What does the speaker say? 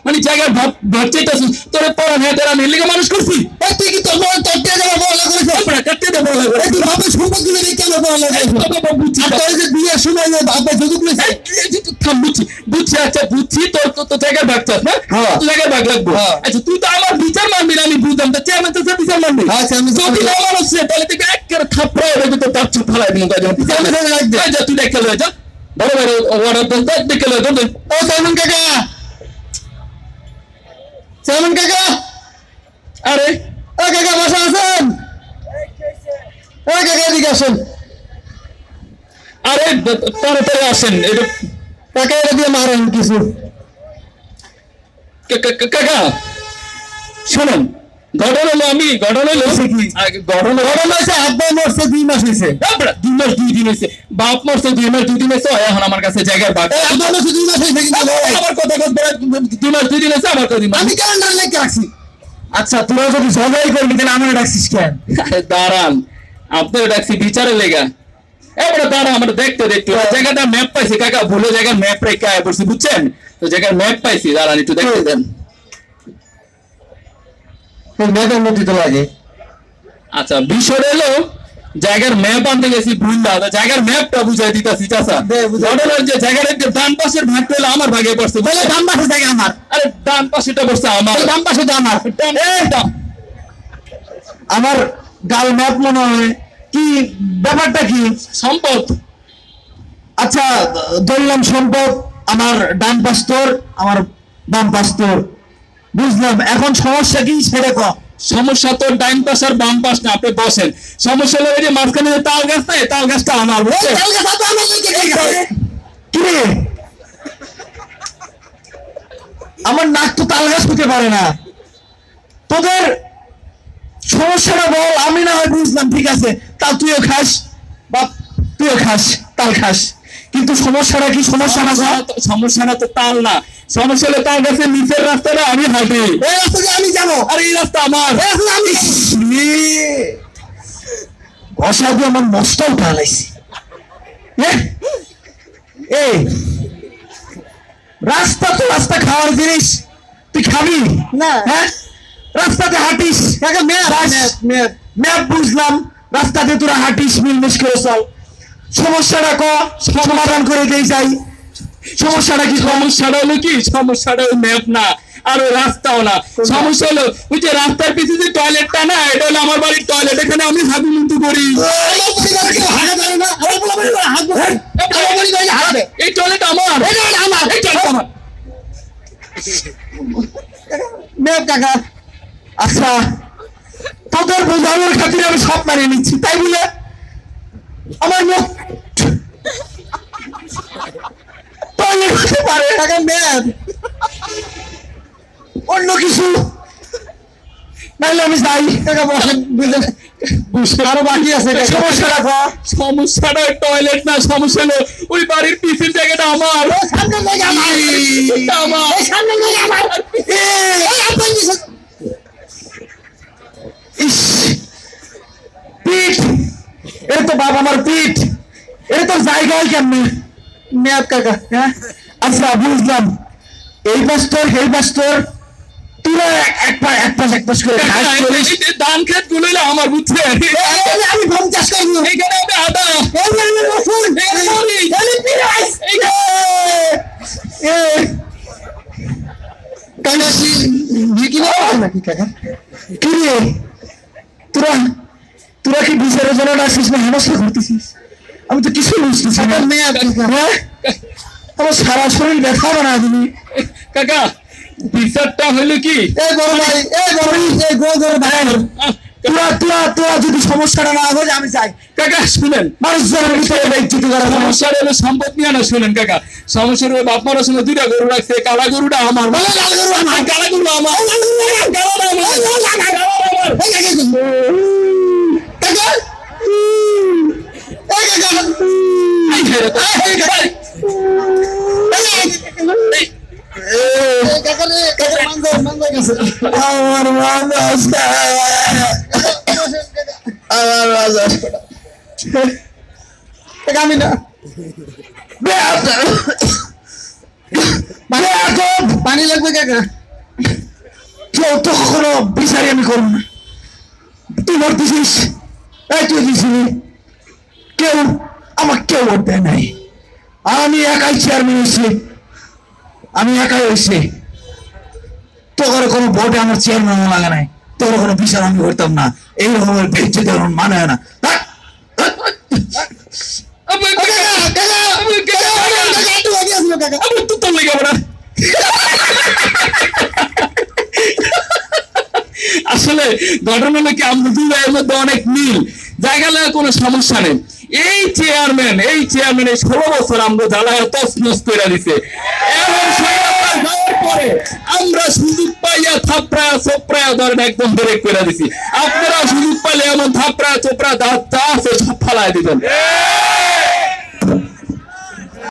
মানে জায়গার ভাব চাইতাছ তোরে পড়া হ্যাঁ তোরা আমি লিগে মানুষ করছি তুই কি তোর তোরতে যাওয়া বলা করেছ আমরা কাটতে দেব বলা করে তুই ভাবে সম্পদ গুলো দেখে কেন বলা করে তোকে বুঝছি আর তোর যে বিয়ে শুনে যে বাবা যদুক লইছে থাম বুঝছি আচ্ছা বুঝছি তোর তো জায়গার ভাগ চাস না তো জায়গার ভাগ লাগবে আচ্ছা তুই তো আমার বিচার মানবি না আমি বুঝলাম তো চেয়ারম্যান তো বিচার মানবি আচ্ছা আমি যদি না মানুষ তাহলে তুই একের থাপড়ায় দেবে তো তার চুপ ফেলাই দিমু কাজ চেয়ারম্যান লাগবে যা তুই দেখে লয়ে যা বড় বড় অর্ডার দে দেখে লয়ে দে ও চেয়ারম্যান কাকা চেয়ারম্যান কাকা আরে ও কাকা বসে আছেন ও কাকা এদিকে আসেন আরে তাড়াতাড়ি আসেন এটা কাকা এটা দিয়ে মারেন কিছু কাকা শুনুন ঘটনা হলো ঘটনা হয়েছে আব্বা মরছে 2 মাস হয়েছে 2 মাস 2 দিন হয়েছে বাপ মরছে 2 মাস 2 দিন হয়েছে এখন আমার কাছে জায়গার ভাগ আব্বা মরছে 2 মাস হয়েছে কিন্তু আমার কথা 2 মাস 2 দিন হয়েছে আমার কথা আমি ক্যালেন্ডার লিখে রাখছি আচ্ছা তোরা যদি ঝগড়াই করবি তাহলে আমার ডাকছিস কেন দাঁড়ান আপনার ডাকছি বিচারে লেগা এবারে দাঁড়া আমরা দেখতে জায়গাটা ম্যাপ পাইছি কাকা ভুলে জায়গার ম্যাপ রেখে আয় পড়ছি বুঝছেন তো জায়গার ম্যাপ পাইছি দাঁড়ান একটু দেখতে দেন ম্যাপের মধ্যে তো লাগে আচ্ছা বিষয় হলো জায়গার ম্যাপ আনতে গেছি ভুলটা জায়গার ম্যাপটা বুঝাই দিতেছি চাচা ঘটনার যে জায়গার ডান পাশের ভাগ পেলে আমার ভাগে পড়ছে বলে ডান পাশের জায়গা আমার আরে ডান পাশেটা পড়ছে আমার ডান পাশেটা আমার গাল ম্যাপ মনে হয় কি ব্যাপারটা কি সম্পদ আচ্ছা ধরলাম সম্পদ আমার ডান পাশ তোর আমার বাম পাশ তোর বুঝলাম এখন সমস্যা কি সেটা কো সমস্যা তো ডান পাশ আর বাম পাশ না আপনি বসেন সমস্যা হলো এই যে মাঝখানে যে তাল গাছ নাই তাল গাছটা আমার বুঝছেন তাল গাছ তো আমার কি রে আমার নাক তো তাল গাছ হতে পারে না তোদের সমস্যাটা বল আমি না হয় বুঝলাম ঠিক আছে তাল তুইও খাস বা তুইও খাস তাল খাস কিন্তু সমস্যাটা কি সমস্যাটা তো তাল না সমস্যা হলো তাল গাছের নিচের রাস্তাটা আমি হাঁটি এই রাস্তা দিয়ে আমি যাবো আর এই রাস্তা আমার আমি অসাধু আমার নষ্ট উঠা লাইছি এই রাস্তা তো রাস্তা খাওয়ার জিনিস তুই খাবি না হ্যাঁ রাস্তাতে হাঁটিস ম্যাপ বুঝলাম রাস্তাতে তোরা হাঁটিস মিলমিশ করে চল সমস্যাটা সমাধান করে দিয়ে যাই সমস্যাটা কি সমস্যাটা হলো কি সমস্যাটা ওই ম্যাপ না আর ওই রাস্তাও না সমস্যা হলো ওই যে রাস্তার পিছনে যে টয়লেটটা না এটা হলো আমার বাড়ির টয়লেট এখানে আমি হাবি মুন্তু করি এই টয়লেট আমার ম্যাপ কাকা আচ্ছা তোদের বোঝানোর খাতিরে আমি সব মানিয়ে নিচ্ছি তাই বলে আমার মুখ টয়লেট হতে পারে টাকা ম্যাপ অন্য কিছু নাইলে আমি যাই টাকা বসেন বুঝলেন আরো বাকি আছে সমস্যাটা টয়লেট না সমস্যা হলো ওই বাড়ির পিছের জায়গাটা আমার পিঠ এটা তো বাবা আমার পিঠ এটা তো জায়গায় কেমনে ম্যাপ কাকা হ্যাঁ আচ্ছা বুঝলাম এই পাস্তর এই পাস্তর তুই এক পাশ করে ধান খেত গুলো আমার বুঝছে আমি গম চাষ করবো এইখানে আমি আদা তোরা কি বিচারের জন্য আসছিস না হেনস্থা করতেছিস আমি তো কিছু বুঝতেছি না আমার সারা শরীর ব্যথা বানা তুমি কাকা বিচারটা হইলো কি তোরা যদি সমস্যাটা না হয় আমি চাই কাকা শুনেন মানুষজনের ভিতরে সমস্যা হলো সম্পদ নিয়ে না শুনেন কাকা সমস্যা হলো বাপ মারার সঙ্গে 2টা গরু রাখছে কালা গরুটা আমার কালা গরু আমার আমি না পানি লাগবে কাকা কেউ তো কখনো বিচারি আমি করবো না তুই ভোট দিছিস এই তুই দিছিলি কেউ আমার কেউ ভোট দেয় নাই আমি একাই চেয়ারম্যান হয়েছি আমি একাই হয়েছি তোর কোনো ভোটে আমার চেয়ারম্যান লাগে নাই তোর কোনো বিচার আমি করতাম না এই রকমের বেঁচে দেওয়ার মানে হয় না আসলে ঘটনা হলো কি আমরা দুই ভাইয়ের মধ্যে অনেক মিল জায়গা কোনো সমস্যা নেই এই চেয়ারম্যান 16 বছর আমরা জ্বালায় তছনছ করে দিছে আমরা সুযোগ পাইয়া থাপড়ায়া চোপড়ায়া ধরেন একদম ব্রেক করে দিছি আপনারা সুযোগ পাইলে এমন থাপড়ায়া চোপড়া দাঁত চা আছে সব ফালাই দিবেন